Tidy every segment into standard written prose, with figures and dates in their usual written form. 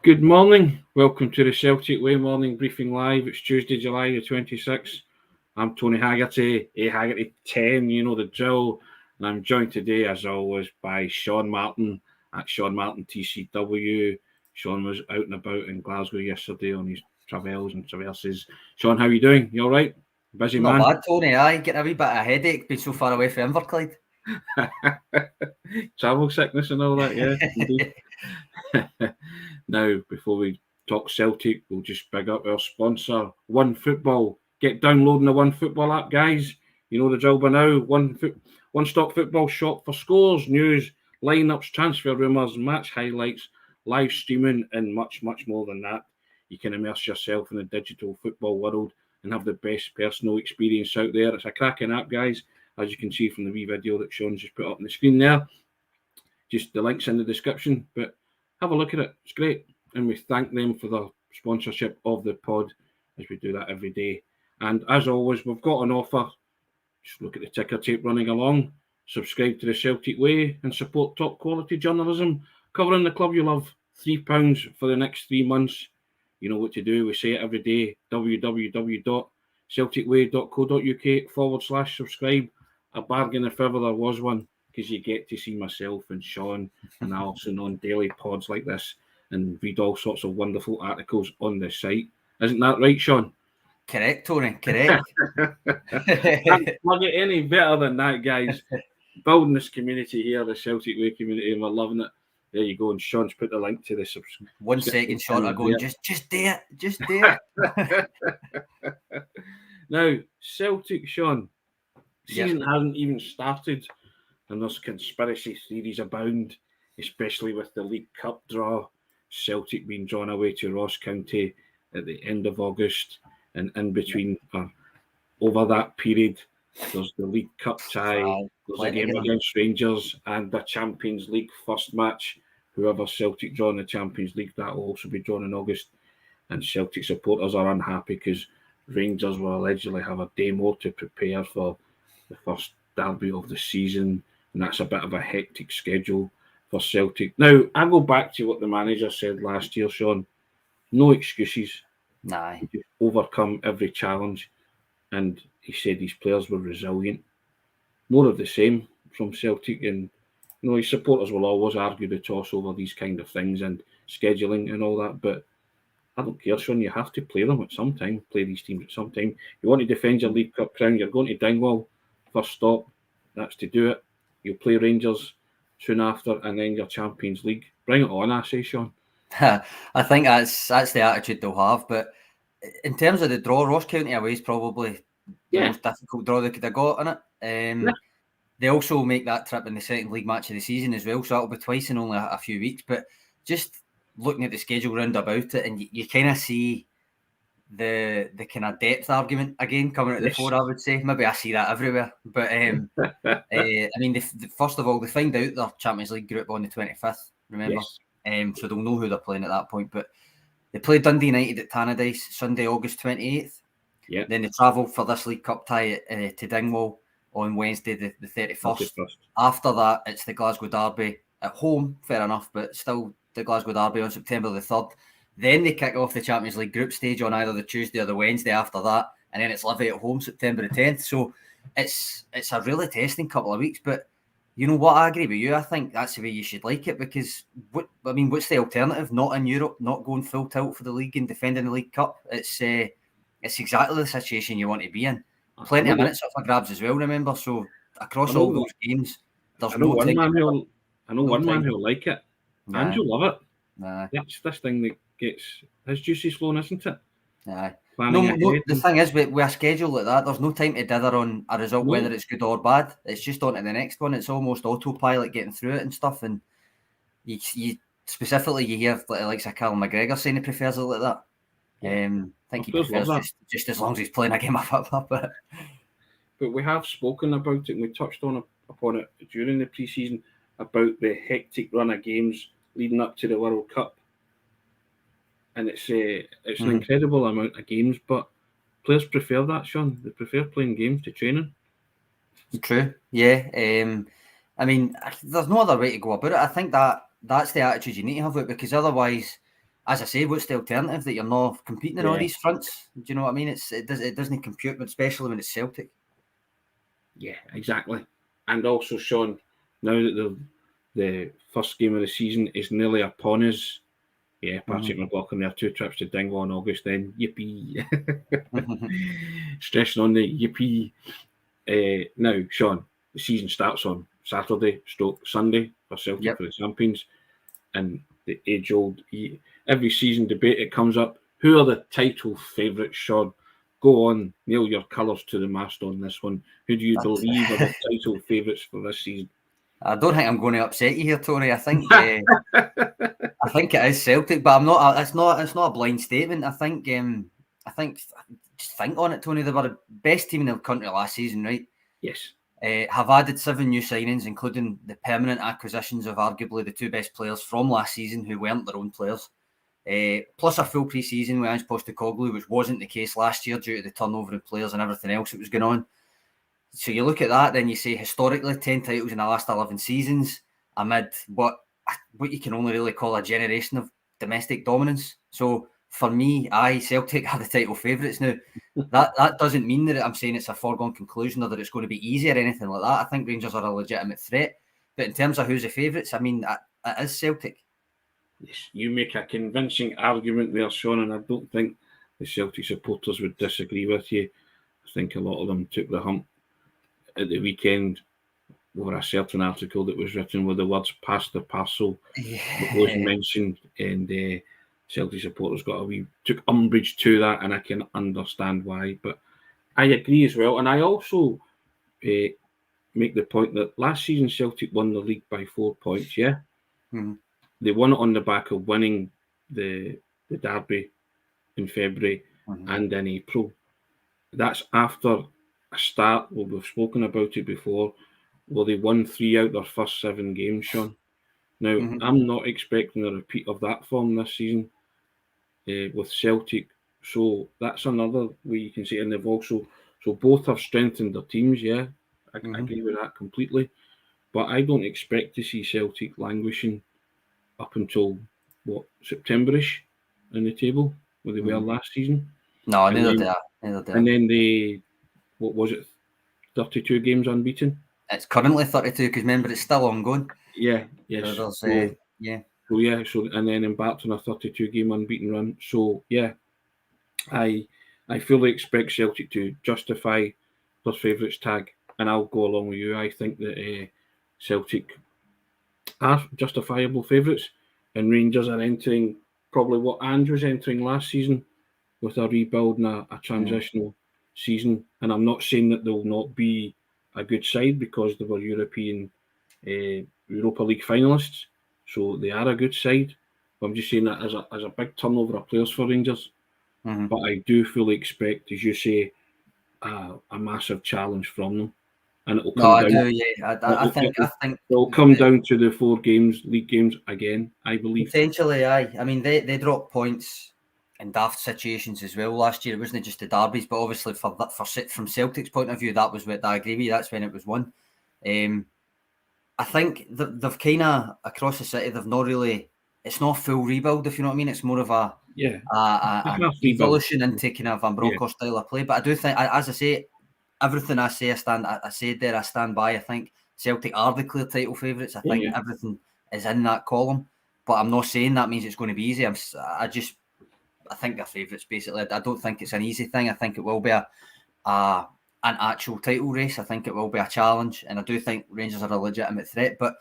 Good morning. Welcome to the Celtic Way Morning Briefing Live. It's Tuesday, July the 26th. I'm Tony Haggerty, Haggerty 10, you know the drill. And I'm joined today, as always, by Sean Martin at Sean Martin TCW. Sean was out and about in Glasgow yesterday on his travels and traverses. Sean, how are you doing? You all right? Busy Not man? bad, Tony. I getting a wee bit of a headache being so far away from Inverclyde. Travel sickness and all that, yeah. Indeed. Now, before we talk Celtic, we'll just big up our sponsor, One Football. Get downloading the One Football app, guys. You know the drill by now. One-stop football shop for scores, news, lineups, transfer rumours, match highlights, live streaming, and much, much more than that. You can immerse yourself in the digital football world and have the best personal experience out there. It's a cracking app, guys, as you can see from the wee video that Sean's just put up on the screen there. Just the link's in the description, but have a look at it. It's great. And we thank them for their sponsorship of the pod, as we do that every day. And as always, we've got an offer. Just look at the ticker tape running along. Subscribe to the Celtic Way and support top quality journalism covering the club you love. £3 for the next 3 months. You know what to do. We say it every day. www.celticway.co.uk/subscribe. A bargain if ever there was one, because you get to see myself and Sean and Alison on daily pods like this and read all sorts of wonderful articles on the site. Isn't that right, Sean? Correct, Tony. Correct. Can't plug it any better than that, guys. Building this community here, the Celtic Way community, and we're loving it. There you go. And Sean's put the link to the subscription. 1 second short of going, just do it. Just do it. Now, Celtic, Sean, season hasn't even started, and there's conspiracy theories abound, especially with the League Cup draw. Celtic being drawn away to Ross County at the end of August, and in between, over that period, there's the League Cup tie, there's a game against Rangers, and the Champions League first match. Whoever Celtic draw in the Champions League, that will also be drawn in August. And Celtic supporters are unhappy because Rangers will allegedly have a day more to prepare for the first derby of the season, and that's a bit of a hectic schedule for Celtic. Now, I go back to what the manager said last year, Sean. No excuses. Nah. Just overcome every challenge. And he said his players were resilient. More of the same from Celtic. And, you know, his supporters will always argue the toss over these kind of things and scheduling and all that. But I don't care, Sean. You have to play them at some time, play these teams at some time. You want to defend your League Cup crown, you're going to Dingwall. First stop, that's to do it. You'll play Rangers soon after, and then your Champions League. Bring it on, I say, Sean. I think that's the attitude they'll have. But in terms of the draw, Ross County away is probably the most difficult draw they could have got in it. They also make that trip in the second league match of the season as well, so that'll be twice in only a few weeks. But just looking at the schedule round about it, and you kind of see the kind of depth argument again coming at the fore, I would say. Maybe I see that everywhere. But I mean, first of all, they find out their Champions League group on the 25th, remember? So they'll know who they're playing at that point. But they play Dundee United at Tannadice Sunday, August 28th. Yeah. Then they travel for this League Cup tie to Dingwall on Wednesday, the 31st. After that, it's the Glasgow Derby at home, fair enough, but still the Glasgow Derby on September the 3rd. Then they kick off the Champions League group stage on either the Tuesday or the Wednesday after that, and then it's Livy at home September the 10th. So it's a really testing couple of weeks, but you know what, I agree with you. I think that's the way you should like it, because what's the alternative? Not in Europe, not going full tilt for the league and defending the League Cup. It's exactly the situation you want to be in. Plenty of minutes up for grabs as well, remember. So across all those games, there's no time. I know one man who'll like it. And you'll love it. Nah. That's this thing that gets his juices flowing, isn't it? Aye. No, the thing is, with a schedule like that, there's no time to dither on a result, whether it's good or bad. It's just on to the next one. It's almost autopilot getting through it and stuff. And you specifically, you hear like Callum McGregor saying he prefers it like that. I think he prefers just as long as he's playing a game of football. But we have spoken about it, and we touched upon it during the pre-season about the hectic run of games leading up to the World Cup. And it's an incredible amount of games, but players prefer that, Sean. They prefer playing games to training. True, yeah. I mean, there's no other way to go about it. I think that's the attitude you need to have with it, because otherwise, as I say, what's the alternative that you're not competing in all these fronts? Do you know what I mean? It doesn't compute, but especially when it's Celtic. Yeah, exactly. And also, Sean, now that the first game of the season is nearly upon us, Patrick McLaughlin there, 2 trips to Dingwall in August, then yippee. Stressing on the yippee. Now, Sean, the season starts on Saturday, Sunday for Celtic for the champions. And the age-old, every season debate, it comes up. Who are the title favourites, Sean? Go on, nail your colours to the mast on this one. Who do you believe are the title favourites for this season? I don't think I'm going to upset you here, Tony. I think I think it is Celtic, but I'm not. It's not a blind statement. I think just think on it, Tony. They were the best team in the country last season, right? Yes. Have added 7 new signings, including the permanent acquisitions of arguably the 2 best players from last season, who weren't their own players. Plus a full pre-season with Ange Postecoglou, which wasn't the case last year due to the turnover of players and everything else that was going on. So you look at that, then you say historically 10 titles in the last 11 seasons amid what you can only really call a generation of domestic dominance. So for me, Celtic are the title favourites. Now, that doesn't mean that I'm saying it's a foregone conclusion or that it's going to be easy or anything like that. I think Rangers are a legitimate threat. But in terms of who's the favourites, I mean, it is Celtic. Yes, you make a convincing argument there, Sean, and I don't think the Celtic supporters would disagree with you. I think a lot of them took the hump at the weekend over a certain article that was written with the words "pass the parcel." It was mentioned, and Celtic supporters took umbrage to that, and I can understand why. But I agree as well, and I also make the point that last season Celtic won the league by 4 points. Yeah, they won it on the back of winning the derby in February and in April. That's after a start. Well, we've spoken about it before. Well, they won 3 out of their first 7 games, Sean. Now, I'm not expecting a repeat of that form this season with Celtic. So that's another way you can see. And they've also, so both have strengthened their teams, yeah. I agree with that completely. But I don't expect to see Celtic languishing up until, September-ish in the table, where they were last season. No, neither do I. And then they, 32 games unbeaten? It's currently 32 because remember it's still ongoing. Yeah, yes. So and then embarked on a 32-game unbeaten run. So yeah, I fully expect Celtic to justify their favourites tag, and I'll go along with you. I think that Celtic are justifiable favourites, and Rangers are entering probably what Ange was entering last season with a rebuild and a transitional season. And I'm not saying that they'll not be a good side because they were Europa League finalists, so they are a good side. But I'm just saying that as a big turnover of players for Rangers. But I do fully expect, as you say, a massive challenge from them, and it'll come down. I do. Yeah, I think it'll come down to the 4 league games again. I believe potentially. I mean, they dropped points in daft situations as well last year. It wasn't just the derbies, but obviously from Celtic's point of view, that was what I agree with you. That's when it was won. I think they've kind of across the city. They've not really. It's not a full rebuild, if you know what I mean. It's more of an evolution into kind of Van Bronckhorst style of play. But I do think, as I say, everything I say, I stand by. I think Celtic are the clear title favourites. I think everything is in that column. But I'm not saying that means it's going to be easy. I think they're favourites, basically. I don't think it's an easy thing. I think it will be an actual title race. I think it will be a challenge. And I do think Rangers are a legitimate threat. But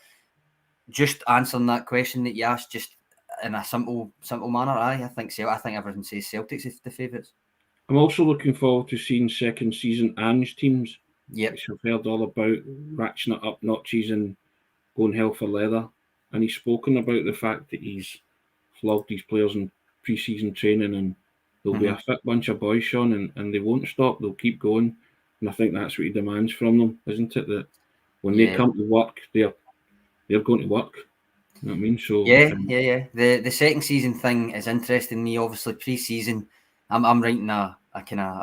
just answering that question that you asked, just in a simple manner, I think everyone says Celtic's the favourites. I'm also looking forward to seeing second season Ange teams. Which I've heard all about ratcheting it up notches and going hell for leather. And he's spoken about the fact that he's flogged his players in pre-season training, and they'll be a fit bunch of boys, Sean, and they won't stop. They'll keep going. And I think that's what he demands from them, isn't it? That when they come to work, they're going to work. You know what I mean? So The second season thing is interesting to me. Obviously, pre-season, I'm writing a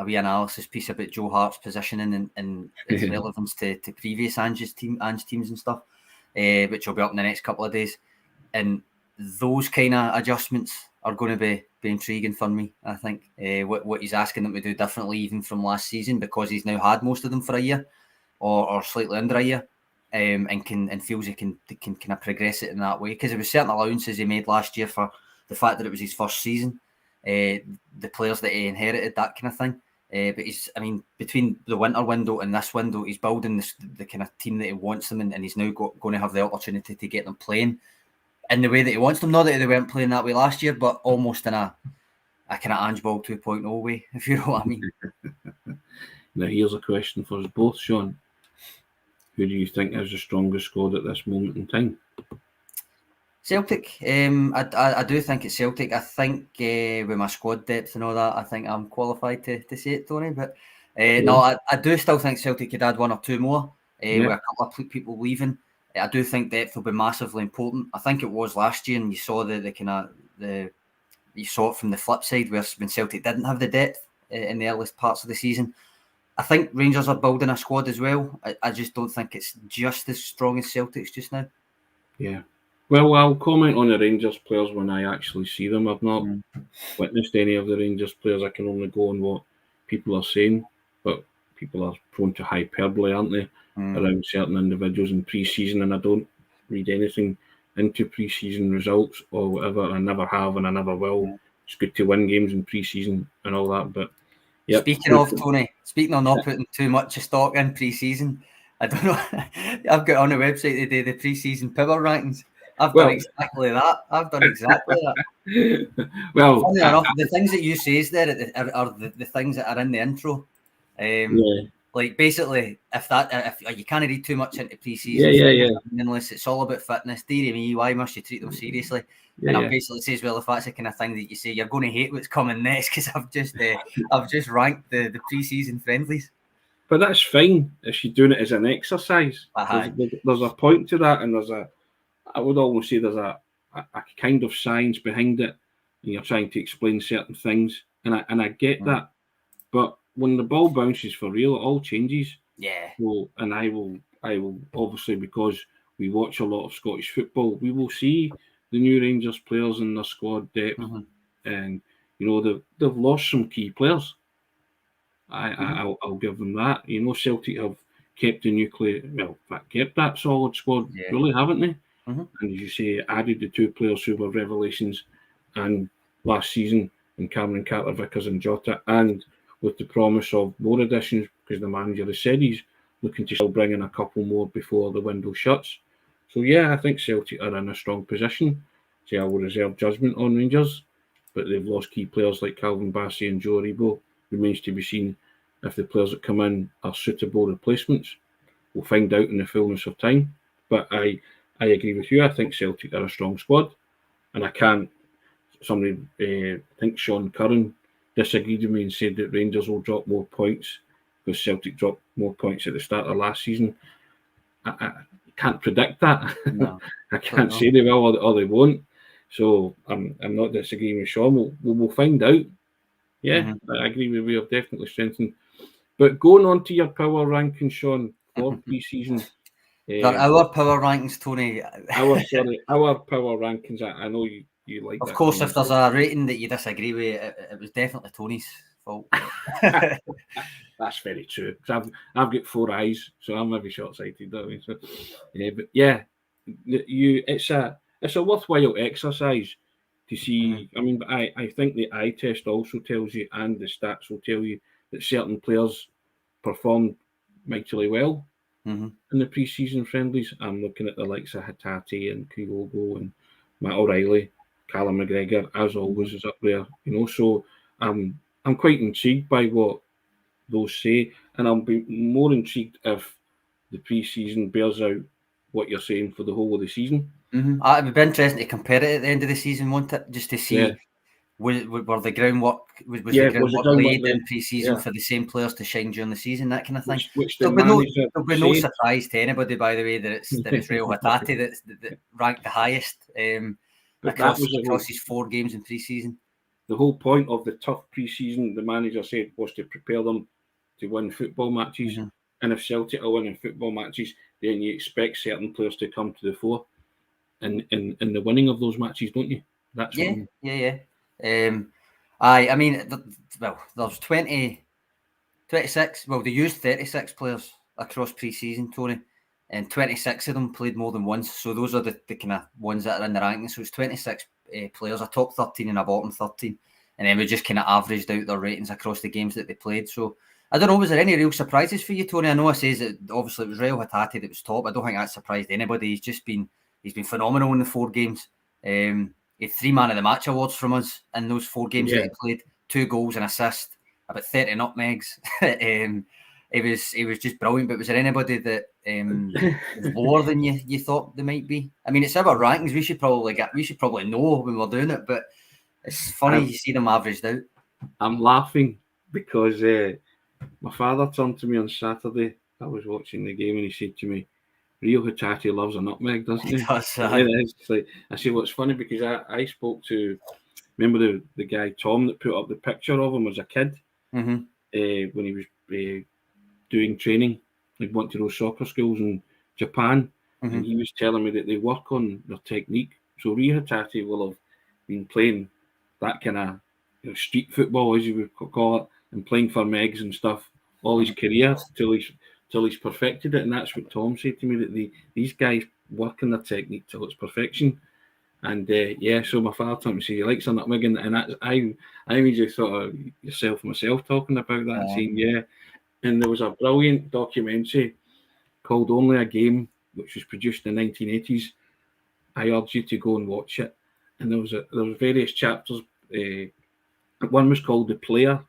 wee analysis piece about Joe Hart's positioning and its relevance to previous Ange teams and stuff, which will be up in the next couple of days. And those kind of adjustments are going to be intriguing for me. I think what he's asking them to do differently, even from last season, because he's now had most of them for a year, or slightly under a year, and feels he can kind of progress it in that way. Because there was certain allowances he made last year for the fact that it was his first season, the players that he inherited, that kind of thing. But between the winter window and this window, he's building the kind of team that he wants them, and he's now going to have the opportunity to get them playing in the way that he wants them. Not that they weren't playing that way last year, but almost in a kind of Ange Ball 2.0 way, if you know what I mean. Now, here's a question for us both, Sean. Who do you think is the strongest squad at this moment in time? Celtic. I do think it's Celtic. I think with my squad depth and all that, I think I'm qualified to say it, Tony. But no, I do still think Celtic could add one or two more with a couple of people leaving. I do think depth will be massively important. I think it was last year, and you saw you saw it from the flip side, where when Celtic didn't have the depth in the earliest parts of the season. I think Rangers are building a squad as well. I just don't think it's just as strong as Celtic's just now. Yeah. Well, I'll comment on the Rangers players when I actually see them. I've not witnessed any of the Rangers players. I can only go on what people are saying, but people are prone to hyperbole, aren't they, around certain individuals in pre-season, and I don't read anything into pre-season results or whatever. I never have, and I never will. It's good to win games in pre-season and all that, but yep. Speaking of, Tony, of not putting too much stock in pre-season, I don't know. I've got on the website today the pre-season power rankings. I've done exactly that. Well, funny enough, the things that you say there are the things that are in the intro. Like basically, if you can't read too much into pre-season, unless it's all about fitness. Dear me, why must you treat them seriously? I basically says, well, if that's the kind of thing that you say, you're going to hate what's coming next, because I've just ranked the pre-season friendlies. But that's fine if you're doing it as an exercise. There's a point to that, and I would almost say there's a kind of science behind it, and you're trying to explain certain things, and I get that. But when the ball bounces for real, it all changes. Yeah. So, and I will obviously, because we watch a lot of Scottish football, we will see the new Rangers players in their squad depth, and they've lost some key players. I'll give them that. Celtic have kept the nuclear, kept that solid squad, really, haven't they? And as you say, added the two players who were revelations and last season, in Cameron Carter-Vickers and Jota, and with the promise of more additions, because the manager has said he's looking to still bring in a couple more before the window shuts. So I think Celtic are in a strong position. I will reserve judgment on Rangers, but they've lost key players like Calvin Bassey and Joe Aribo. Remains to be seen if the players that come in are suitable replacements. We'll find out in the fullness of time. But I agree with you. I think Celtic are a strong squad, and I can't. Somebody, I think Sean Curran, disagreed with me and said that Rangers will drop more points because Celtic dropped more points at the start of last season. I can't predict that. No, I can't say they will or they won't. So I'm not disagreeing with Sean. We'll find out. Yeah, I agree with you. We have definitely strengthened. But going on to your power rankings, Sean, for pre-season. Our power rankings, Tony. Our power rankings. I know you like that. Of course, if there's a rating that you disagree with, it was definitely Tony's fault. That's very true. I've got 4 eyes, so I'm maybe short-sighted. Don't I? So, but it's a worthwhile exercise to see. I mean, I think the eye test also tells you, and the stats will tell you, that certain players performed mightily well in the pre-season friendlies. I'm looking at the likes of Hatate and Kyogo and Matt O'Reilly. Callum McGregor, as always, is up there. So I'm quite intrigued by what those say, and I'll be more intrigued if the pre-season bears out what you're saying for the whole of the season. It would be interesting to compare it at the end of the season, won't it? Just to see were the groundwork was the groundwork laid in pre-season for the same players to shine during the season, that kind of thing. There'll be no surprise to anybody, by the way, that it's Reo Hatate that ranked the highest across his 4 games in pre-season. The whole point of the tough pre-season, the manager said, was to prepare them to win football matches. And if Celtic are winning football matches, then you expect certain players to come to the fore in the winning of those matches, don't you? That's yeah. I mean, there's 26. Well, they used 36 players across pre-season, Tony, and 26 of them played more than once. So those are the kind of ones that are in the rankings. So it's 26 players, a top 13 and a bottom 13. And then we just kind of averaged out their ratings across the games that they played. So I don't know, was there any real surprises for you, Tony? I know I says that obviously it was Reo Hatate that was top. I don't think that surprised anybody. He's been phenomenal in the 4 games. He had 3 man of the match awards from us in those 4 games that he played, 2 goals and assist, about 30 nutmegs. It was just brilliant. But was there anybody that was lower than you thought they might be? I mean, it's our rankings. We should probably know when we're doing it, but it's funny you see them averaged out. I'm laughing because my father turned to me on Saturday. I was watching the game and he said to me, Reo Hatate loves a nutmeg, doesn't he? I said, what's funny because I spoke to, remember the guy Tom that put up the picture of him as a kid when he was doing training. He'd went to those soccer schools in Japan, and he was telling me that they work on their technique. So Reo Hatate will have been playing that kind of street football, as you would call it, and playing for megs and stuff all his career till he's perfected it. And that's what Tom said to me, that these guys work on their technique till it's perfection. And so my father told me, he likes a nutmeg, and that's, I immediately thought of yourself and myself talking about that and saying And there was a brilliant documentary called Only a Game, which was produced in the 1980s. I urge you to go and watch it. And there was various chapters. One was called The Player,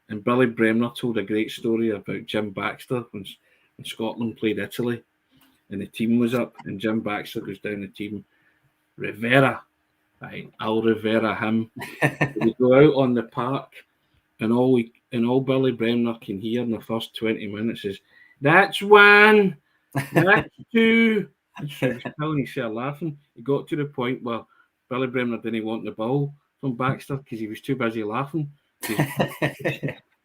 and Billy Bremner told a great story about Jim Baxter when Scotland played Italy, and the team was up, and Jim Baxter goes down the team. Rivera, right? I'll Rivera him. We go out on the park, and all Billy Bremner can hear in the first 20 minutes is, "That's 1, that's 2." And so he was killing himself laughing. He got to the point where Billy Bremner didn't want the ball from Baxter because he was too busy laughing.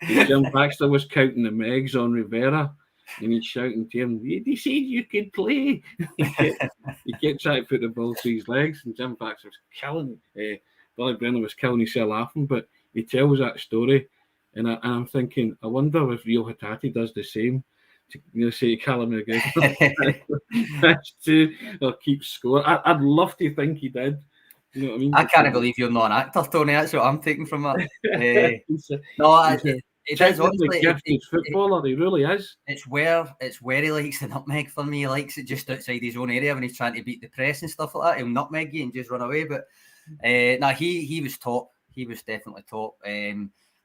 Jim Baxter was counting the megs on Rivera, and he's shouting to him, "They said you could play." He kept trying to put the ball through his legs, and Jim Baxter was killing. Billy Bremner was killing himself laughing, but he tells that story, and I'm thinking, I wonder if Reo Hatate does the same. To say Callum McGregor, that's 2 or keep score. I'd love to think he did. You know what I mean? I can't believe you're not an actor, Tony. That's what I'm taking from that. He's a gifted footballer. He really is. It's where he likes the nutmeg for me. He likes it just outside his own area when he's trying to beat the press and stuff like that. He'll nutmeg you and just run away. But he was top. He was definitely top.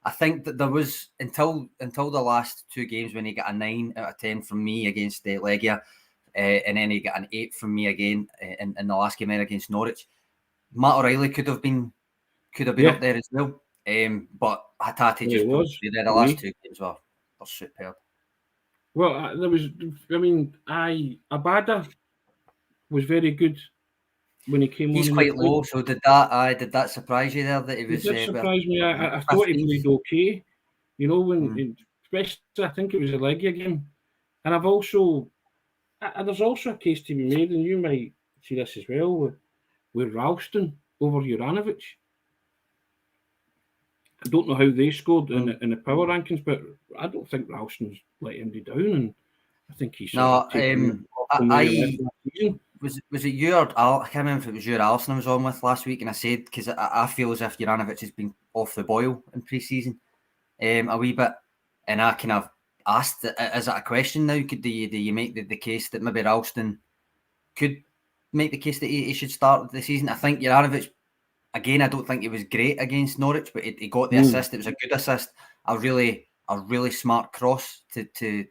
I think that there was until the last 2 games when he got a 9 out of 10 from me against Legia, and then he got an 8 from me again in the last game there against Norwich. Matt O'Reilly could have been up there as well. But Hatate just was there. The last 2 games were superb. Well, Abada was very good when he came on. He's quite low, so did that surprise you there that he was? It did surprise me. I thought he played okay. You know, especially I think it was a Legia game, and there's also a case to be made, and you might see this as well with Ralston over Juranovic. I don't know how they scored in the power rankings, but I don't think Ralston's let anybody down, and I think he's was it you or I can't remember if it was you or Alison I was on with last week, and I said, because I feel as if Juranovic has been off the boil in pre-season a wee bit, and I kind of asked, is that a question now? Do you make the case that maybe Ralston could make the case that he should start the season? I think Juranovic, again, I don't think it was great against Norwich, but he got the assist. It was a good assist. A really smart cross to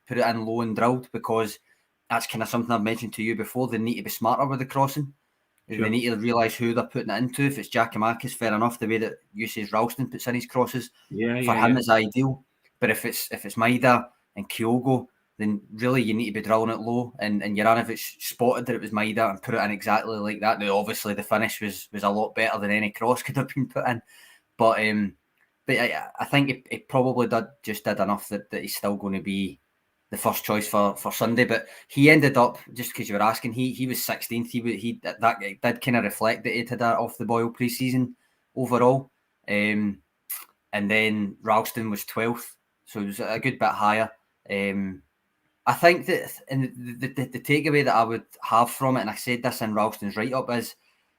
put it in low and drilled, because that's kind of something I've mentioned to you before. They need to be smarter with the crossing. Sure. They need to realise who they're putting it into. If it's Giacomakis, fair enough. The way that you say Ralston puts in his crosses, for him is ideal. But if it's Maida and Kyogo, then really you need to be drilling it low. And Juranovic spotted that it was Maida and put it in exactly like that. Now, obviously, the finish was a lot better than any cross could have been put in. But I think it probably did enough that he's still going to be the first choice for Sunday. But he ended up, just because you were asking, he was 16th. That did kind of reflect that he'd had that off the boil pre-season overall. and then Ralston was 12th, so it was a good bit higher. I think that, and the takeaway that I would have from it, and I said this in Ralston's write-up, is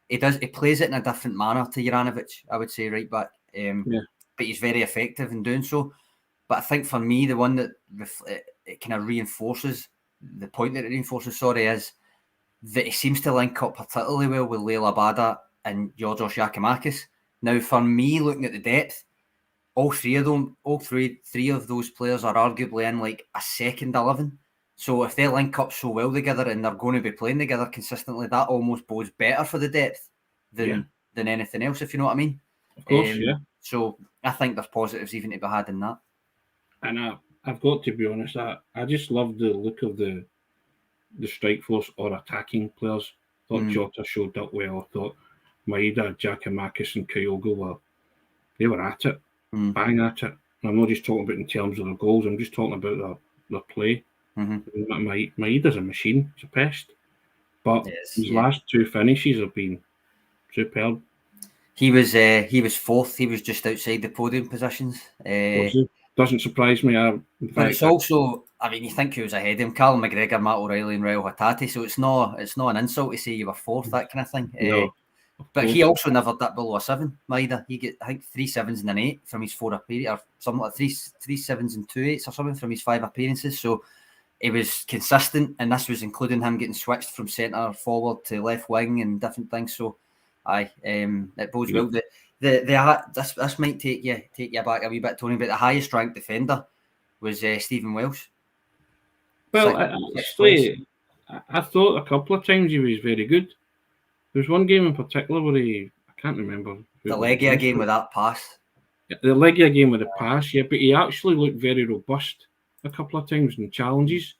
he plays it in a different manner to Juranovic, I would say, right back. But he's very effective in doing so. But I think for me, the one that it kind of reinforces, the point that it reinforces, is that he seems to link up particularly well with Leila Bada and Georgios Giacomakis. Now, for me, looking at the depth, all three of those players are arguably in like a second 11. So if they link up so well together and they're going to be playing together consistently, that almost bodes better for the depth than anything else, if you know what I mean. Of course, So I think there's positives even to be had in that. And I've got to be honest, I just love the look of the strike force or attacking players. I thought Jota showed up well. I thought Maeda, Giacomakis and Kyogo they were at it, bang at it. And I'm not just talking about in terms of the goals, I'm just talking about their play. Maeda's a machine, he's a pest. But his last two finishes have been superb. He was fourth. He was just outside the podium positions. Doesn't surprise me. But it's also, I mean, you think he was ahead of him, Callum McGregor, Matt O'Reilly, and Reo Hatate. So it's not an insult to say you were fourth, that kind of thing. No, but he also never dipped below a 7. Maeda, he get I think 3 7s and an 8 from his 4 appearances, or something like 3 7s and 2 8s or something from his 5 appearances. So he was consistent, and this was including him getting switched from centre forward to left wing and different things. So, it bodes well. This might take you back a wee bit, Tony, but the highest ranked defender was Stephen Welsh. Well, I thought a couple of times he was very good. There was one game in particular where I can't remember. The Legia game with that pass. The Legia game with the pass, but he actually looked very robust a couple of times in challenges.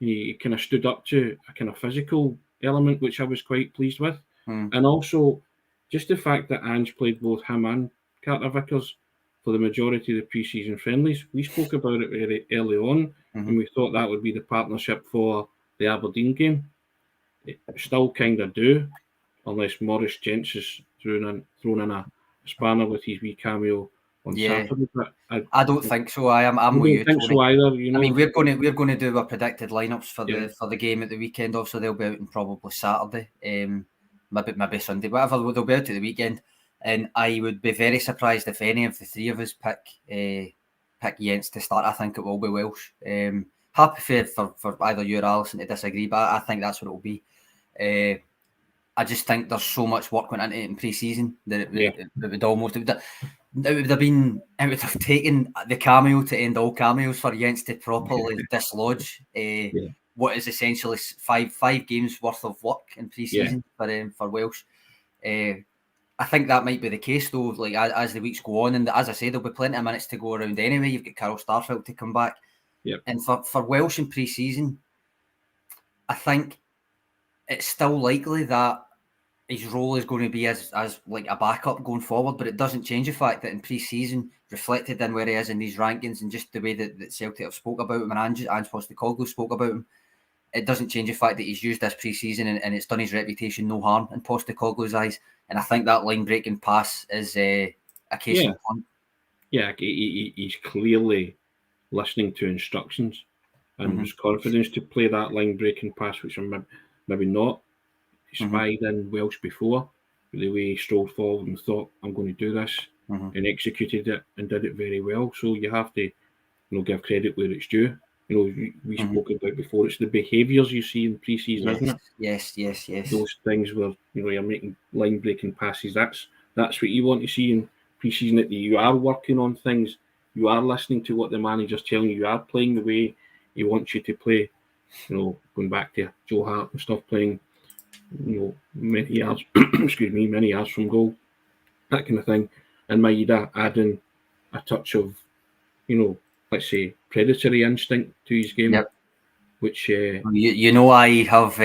He kind of stood up to a kind of physical element, which I was quite pleased with. And also, just the fact that Ange played both him and Carter Vickers for the majority of the pre-season friendlies. We spoke about it very early on, and we thought that would be the partnership for the Aberdeen game. It still kind of do, unless Maurice Gents is thrown in a spanner with his wee cameo on Saturday. But I don't think so. I'm with you, think Tony. so either. You know? I mean, we're going to do our predicted lineups for the game at the weekend. Also, they'll be out on probably Saturday. Maybe Sunday, whatever. They'll be out at the weekend, and I would be very surprised if any of the three of us pick Jens to start. I think it will be Welsh. Happy for either you or Alison to disagree, but I think that's what it will be. I just think there's so much work went into it in pre-season that it would have taken the cameo to end all cameos for Jens to properly dislodge what is essentially five games worth of work in pre-season for Welsh. I think that might be the case though. Like as the weeks go on, and as I say, there'll be plenty of minutes to go around anyway. You've got Carol Starfelt to come back, and for Welsh in pre-season, I think it's still likely that his role is going to be as like a backup going forward, but it doesn't change the fact that in pre-season, reflected in where he is in these rankings and just the way that Celtic have spoke about him and Ange Postecoglou spoke about him, it doesn't change the fact that he's used this pre-season and it's done his reputation no harm in Postecoglou's eyes. And I think that line-breaking pass is a case in point. Yeah, he's clearly listening to instructions and has confidence to play that line-breaking pass, which I'm maybe not spied in Welsh before, the way he strolled forward and thought, I'm going to do this, and executed it and did it very well. So you have to give credit where it's due. We spoke about before, it's the behaviours you see in pre-season, isn't it? Yes. Those things where you're making line-breaking passes, that's what you want to see in pre-season, that you are working on things, you are listening to what the manager's telling you are playing the way he wants you to play. Going back to Joe Hart and stuff, playing many yards many yards from goal, that kind of thing. And Maeda adding a touch of let's say predatory instinct to his game, which I have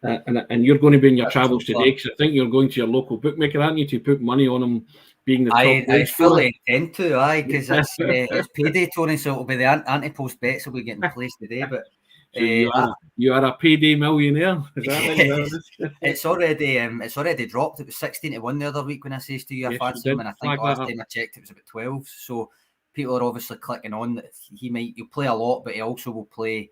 and you're going to be in your travels today, because I think you're going to your local bookmaker, aren't you, to put money on him being the top. I fully intend to, because it's payday, Tony, so it'll be the anti-post bets will be getting placed today. But So you are a payday millionaire. Is that it's already dropped. It was 16-1 the other week when I says to you I fancy him, and I think last time I checked it was about 12. So people are obviously clicking on that he'll play a lot, but he also will play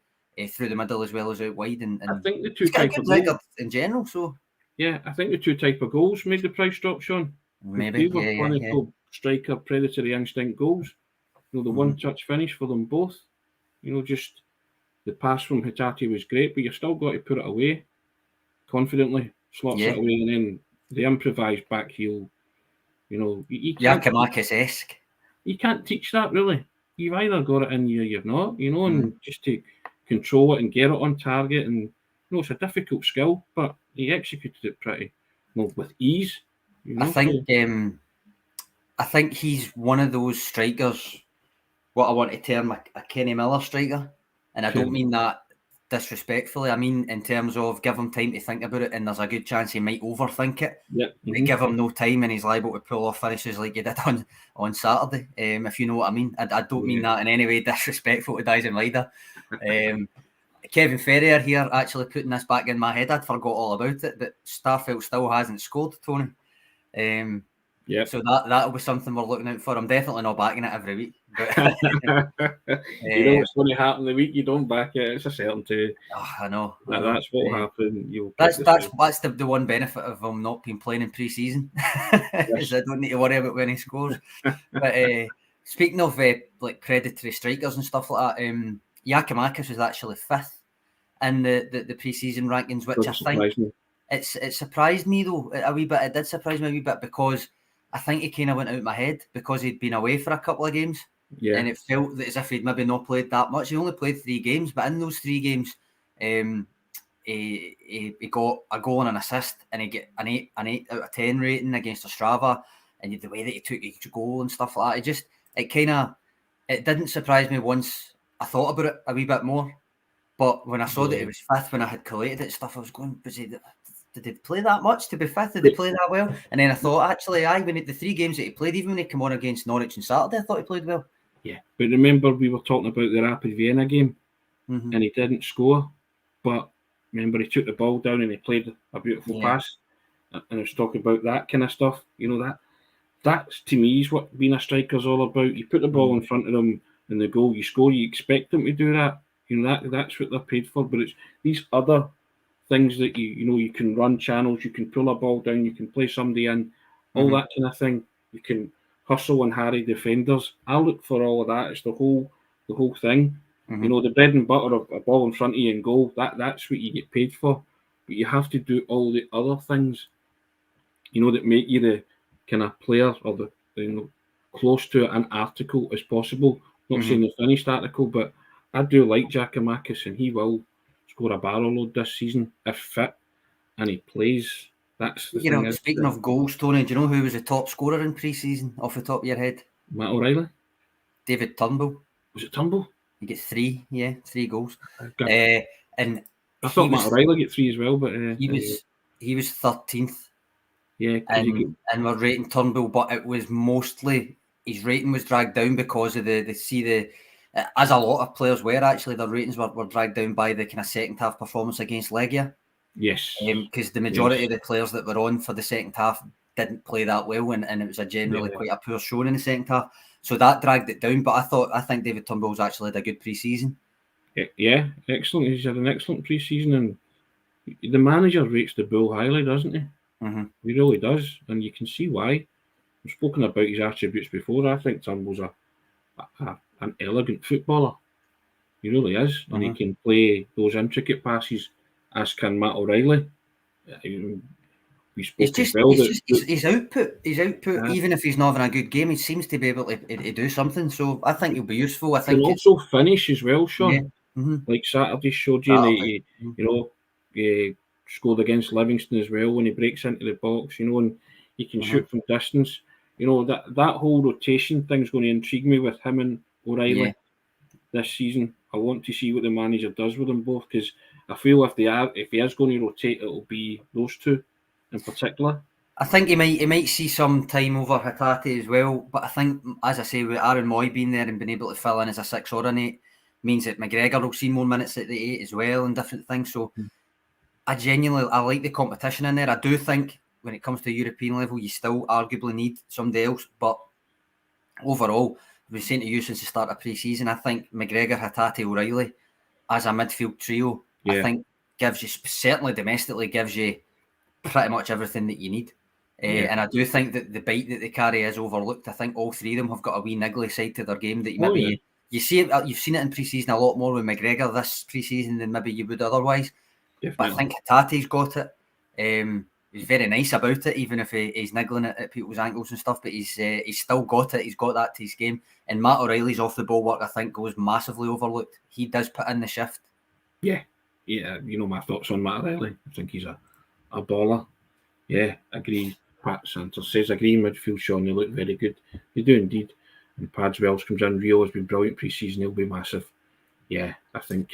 through the middle as well as out wide. And I think the two he's got a good record in general. So yeah, I think the two type of goals made the price drop, Sean. Maybe they were clinical striker, predatory instinct goals. You know, the one-touch finish for them both. You know, just the pass from Hatate was great, but you've still got to put it away confidently, slots it away, and then the improvised back heel. You know, you can't. Giakoumakis-esque. You can't teach that really. You've either got it in you or you've not. You know, and just to control it and get it on target, and you know, it's a difficult skill, but he executed it pretty well with ease. You know? I think he's one of those strikers, what I want to term a Kenny Miller striker. And I don't mean that disrespectfully. I mean in terms of give him time to think about it, and there's a good chance he might overthink it. Give him no time and he's liable to pull off finishes like he did on Saturday, if you know what I mean. I don't mean that in any way disrespectful to Dyson Ryder. Kevin Ferrier here actually putting this back in my head. I'd forgot all about it, but Starfelt still hasn't scored, Tony. So that'll be something we're looking out for. I'm definitely not backing it every week. But you know what's going to happen the week you don't back it. It's a certainty. I know. That's what will happen. That's the one benefit of him not being playing in pre-season. Is I don't need to worry about when he scores. But speaking of like predatory strikers and stuff like that, Giakoumakis was actually 5th in the pre-season rankings, which I think it surprised me though a wee bit. It did surprise me a wee bit because I think he kind of went out of my head because he'd been away for a couple of games. And it felt as if he'd maybe not played that much. He only played 3 games, but in those 3 games, he got a goal and an assist, and he get an 8 out of 10 rating against Ostrava, and the way that he took each goal and stuff like that, it didn't surprise me once I thought about it a wee bit more. But when I saw that it was 5th, when I had collated it stuff, I was going, did he play that much to be 5th? Did he play that well? And then I thought, actually, when the 3 games that he played, even when he came on against Norwich on Saturday, I thought he played well. Yeah, but remember we were talking about the Rapid Vienna game, and he didn't score. But remember, he took the ball down and he played a beautiful pass. And I was talking about that kind of stuff. You know, that's to me is what being a striker's all about. You put the ball in front of them and the goal, you score, you expect them to do that. You know, that's what they're paid for. But it's these other things that you can run channels, you can pull a ball down, you can play somebody in, all that kind of thing. You can hustle and harry defenders. I look for all of that. It's the whole thing. You know, the bread and butter of a ball in front of you and goal, that's what you get paid for. But you have to do all the other things, you know, that make you the kind of player or the close to an article as possible. Not saying the finished article, but I do like Giakoumakis, and he will score a barrel load this season if fit and he plays. That's the thing. Speaking of goals, Tony, do you know who was the top scorer in pre-season off the top of your head? Matt O'Reilly. David Turnbull. Was it Turnbull? He gets 3 goals. And I thought Matt O'Reilly get 3 as well, but he was 13th. Yeah, and we're rating Turnbull, but it was mostly his rating was dragged down because of as a lot of players were actually, their ratings were dragged down by the kind of second half performance against Legia. Yes. Because the majority of the players that were on for the second half didn't play that well, and it was a generally quite a poor showing in the second half. So that dragged it down. But I think David Turnbull's actually had a good pre-season. Yeah, excellent. He's had an excellent pre-season, and the manager rates the Bull highly, doesn't he? He really does, and you can see why. We've spoken about his attributes before. I think Turnbull's an elegant footballer. He really is, and he can play those intricate passes, as can Matt O'Reilly. His output, even if he's not having a good game, he seems to be able to do something. So I think he'll be useful. I think he can also finish as well, Sean. Like Saturday showed you, he scored against Livingston as well when he breaks into the box, and he can shoot from distance. That whole rotation thing's going to intrigue me with him and O'Reilly this season. I want to see what the manager does with them both, because I feel if he is going to rotate, it'll be those two in particular. I think he might see some time over Hatate as well, but I think, as I say, with Aaron Moy being there and being able to fill in as a 6 or an 8, means that McGregor will see more minutes at the 8 as well and different things. So I like the competition in there. I do think when it comes to European level, you still arguably need somebody else. But overall, I've been saying to you since the start of pre-season, I think McGregor, Hatate, O'Reilly as a midfield trio, I think gives you, certainly domestically, gives you pretty much everything that you need. And I do think that the bite that they carry is overlooked. I think all three of them have got a wee niggly side to their game that you see it. You've seen it in pre-season a lot more with McGregor this pre-season than maybe you would otherwise. Definitely. But I think Hatate's got it. He's very nice about it, even if he's niggling it at people's ankles and stuff. But he's still got it. He's got that to his game. And Matt O'Reilly's off the ball work, I think, goes massively overlooked. He does put in the shift. Yeah. You know my thoughts on Matt O'Reilly. I think he's a baller. Yeah, agree. Pat Santos says, agree midfield, Sean. They look very good. They do indeed. And Pads Wells comes in. Reo has been brilliant pre-season. He'll be massive. Yeah, I think.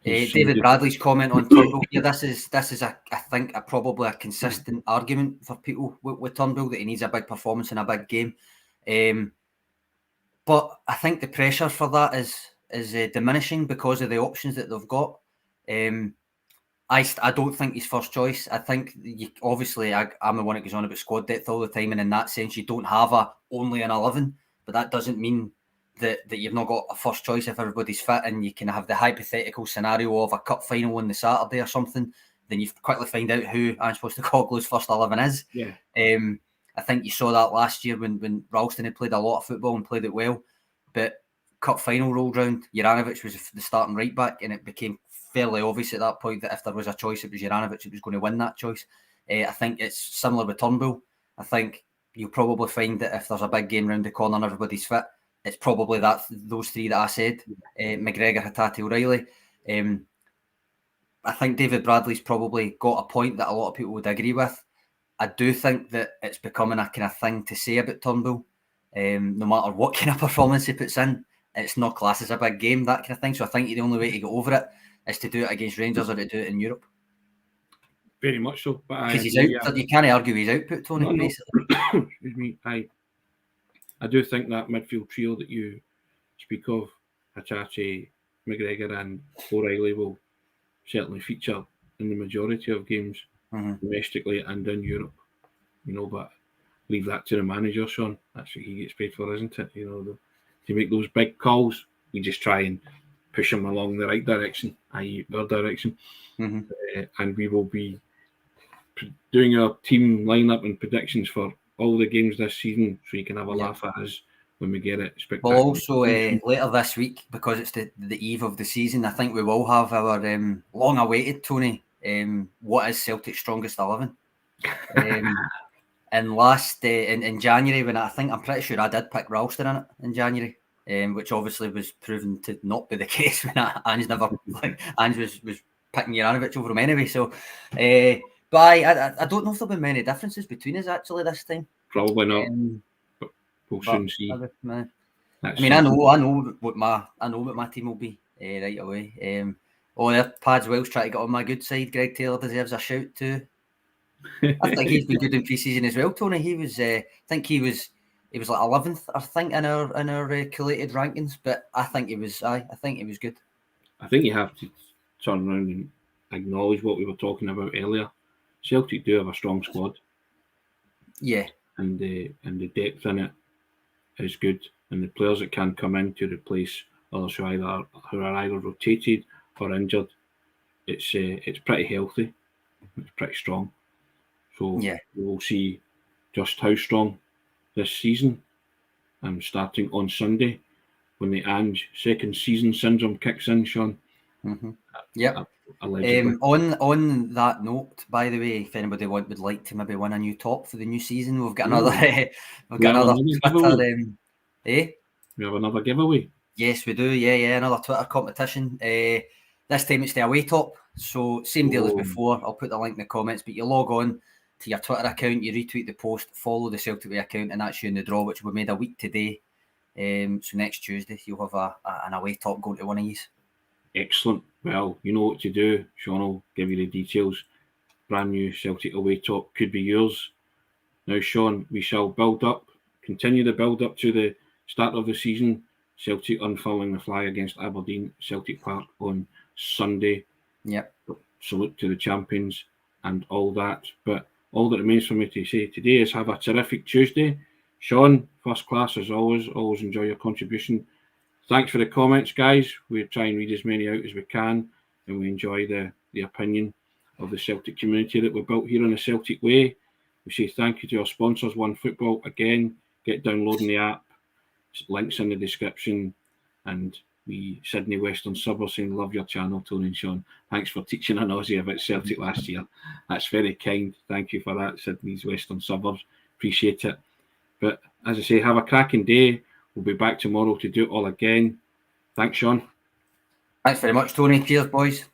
David Bradley's comment on Turnbull here. This is I think probably a consistent argument for people with Turnbull that he needs a big performance in a big game. But I think the pressure for that is diminishing because of the options that they've got. I don't think he's first choice. I think obviously I'm the one that goes on about squad depth all the time, and in that sense you don't have only an 11, but that doesn't mean that you've not got a first choice if everybody's fit, and you can have the hypothetical scenario of a cup final on the Saturday or something. Then you quickly find out who I'm supposed to call Glou's first 11 is. Yeah. I think you saw that last year when Ralston had played a lot of football and played it well, but cup final rolled round, Juranovic was the starting right back, and it became fairly obvious at that point that if there was a choice, it was Juranovic that was going to win that choice. I think it's similar with Turnbull. I think you'll probably find that if there's a big game round the corner and everybody's fit, it's probably those three that I said, McGregor, Hatate, O'Reilly. I think David Bradley's probably got a point that a lot of people would agree with. I do think that it's becoming a kind of thing to say about Turnbull. No matter what kind of performance he puts in, it's not classed as a big game, that kind of thing. So I think the only way to get over it is to do it against Rangers or to do it in Europe. Very much so. Because he's out. You can't argue his output, Tony. No. Excuse me. I do think that midfield trio that you speak of, Hatate, McGregor and O'Reilly, will certainly feature in the majority of games domestically and in Europe. But leave that to the manager, Sean. That's what he gets paid for, isn't it? To make those big calls, we just try and push him along the right direction, i.e. our direction. And we will be doing our team lineup and predictions for all the games this season, so you can have a laugh at us when we get it. Well, also later this week, because it's the eve of the season, I think we will have our long-awaited, Tony, what is Celtic's strongest 11? And last in January, when I'm pretty sure I did pick Ralston in it in January, which obviously was proven to not be the case when Ange was picking Juranovic over him anyway. So, but I don't know if there'll be many differences between us actually this time. Probably not. But we'll soon see. I know what my team will be right away. There, Pads Wells trying to get on my good side. Greg Taylor deserves a shout too. I think he's been good in pre-season as well, Tony. He was, I think he was like 11th, I think, in our collated rankings. But I think he was good. I think you have to turn around and acknowledge what we were talking about earlier. Celtic do have a strong squad. Yeah. And the depth in it is good, and the players that can come in to replace others who are either rotated or injured, it's pretty healthy. It's pretty strong. So we'll see just how strong this season. Starting on Sunday when the Ange second season syndrome kicks in, Sean. Yep. On that note, by the way, if anybody would like to maybe win a new top for the new season, we've got another Twitter. We have another giveaway. Yes, we do. Yeah, another Twitter competition. This time it's the away top. So same deal as before. I'll put the link in the comments, but you log on to your Twitter account, you retweet the post, follow the Celtic Way account, and that's you in the draw, which will be made a week today. So next Tuesday you'll have an away top going to one of these. Excellent. Well, you know what to do. Sean will give you the details. Brand new Celtic away top could be yours. Now, Sean, we shall continue the build up to the start of the season. Celtic unfurling the flag against Aberdeen, Celtic Park on Sunday. Yep. Salute to the champions and all that. But all that remains for me to say today is have a terrific Tuesday. Sean, first class as always. Always enjoy your contribution. Thanks for the comments, guys. We'll try and read as many out as we can, and we enjoy the opinion of the Celtic community that we built here on the Celtic Way. We say thank you to our sponsors, OneFootball. Again, get downloading the app. Links in the description. And we, Sydney Western Suburbs, saying, love your channel, Tony and Sean. Thanks for teaching an Aussie about Celtic last year. That's very kind. Thank you for that, Sydney's Western Suburbs. Appreciate it. But as I say, have a cracking day. We'll be back tomorrow to do it all again. Thanks, Sean. Thanks very much, Tony. Cheers, boys.